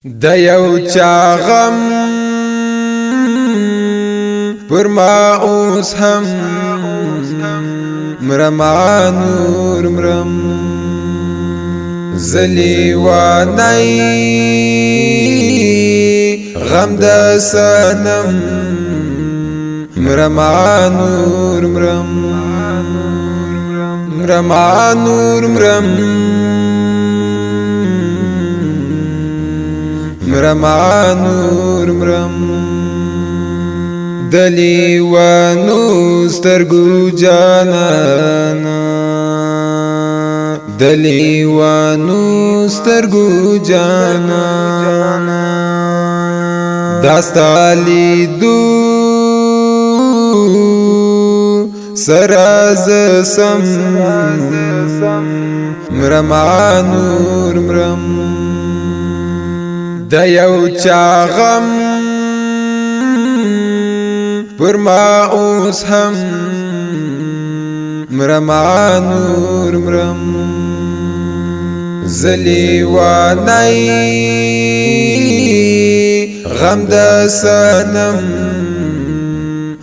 د یو چا غم پر ما اوس هم مرما نور مرم زلی وانای غم د سنم مرما نور مرم مرما نور مرم مرما نور مرم دلی و نسترگو جانانا دلی و نسترگو جانانا داستالی دو سراز سم مرما نور مرم د یو چا غم پر ما اوس هم مرما نور مرم زلی وانای غم د سنم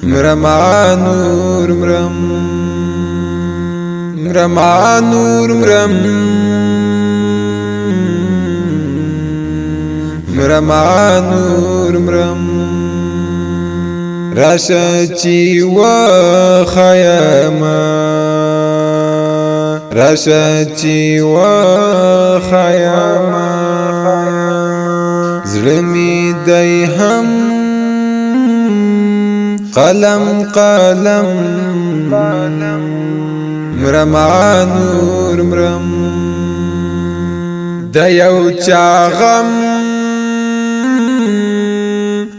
مرما نور مرم مرما نور مرم مرما نور مرم راشه چی و خیاما راشه چی و خیاما زلمی دی هم قلم قلم مرما نور مرم د یو چا غم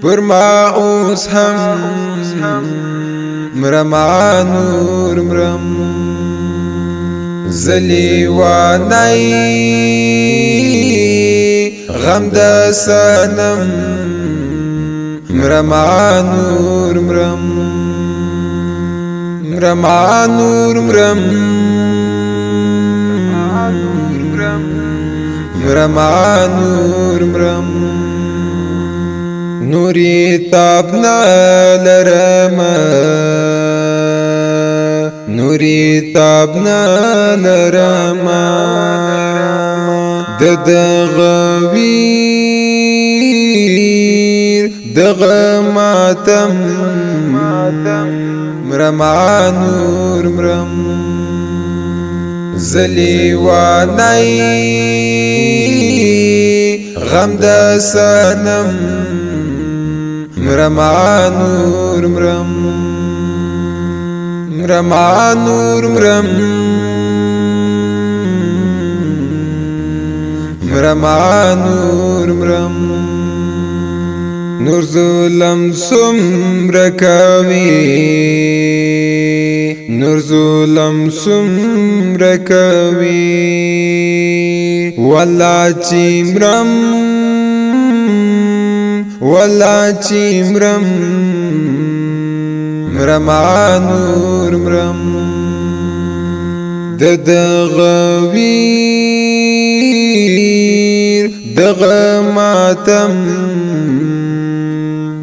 پر ما اوس هم مرما نور مرم زلی وانای غم د سنم مرما نور مرم مرما نور مرم مرما نور مرم نوری تابنا لرما نوری تابنا لرما دغویر دغماتم مرما نور مرم زلی وانای غم د سنم مرما نور مرم مرما نور مرم مرما نور مرم نور ظلم سمر کوي نور ظلم سمر کوي والله چې مرم والله چې مرم مرما نور مرم دغویر دغماتم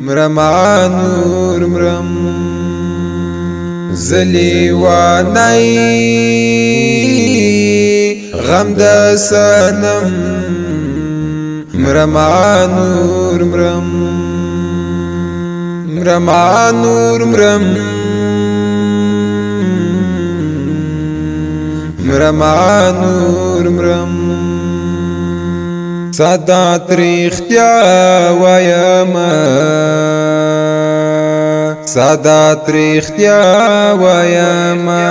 مرما نور مرم زلی وانای غم د سنم مرما نور مرم مرما نور مرم مرما نور مرم سادات ریختیا وایما سادات ریختیا وایما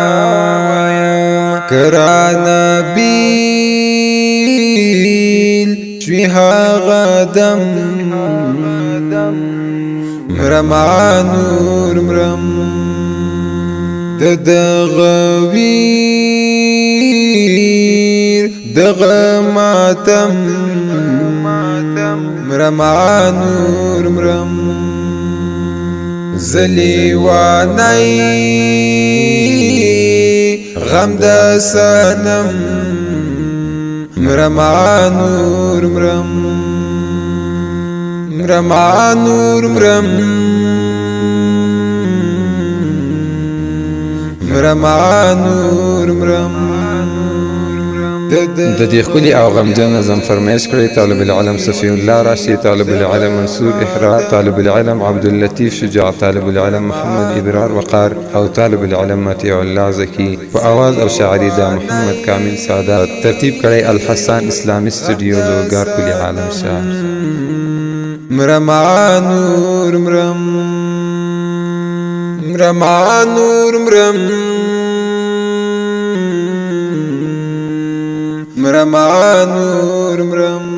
کرا نبیل شوی غدم مرما نور مرم دغویر دغماتم مرما نور مرم زلی وانای غم د سنم مرما نور مرم مرما نور مرم مرما نور مرم د دې ښکلي او غمجن نظم فرمایش کړی طالب العلم صفي الله راشي، طالب العلم منصور احرار، طالب العلم عبد اللطيف شجاع، طالب العلم محمد ابرار وقار او طالب العلم مطيع الله زكي په اواز او شاعري دا محمد کامل سادات. ترتیب کړی الحسان اسلامي سټوډیو لوګار کلی عالم شاه. مرما نور مرم مرما نور مرم مرما نور مرم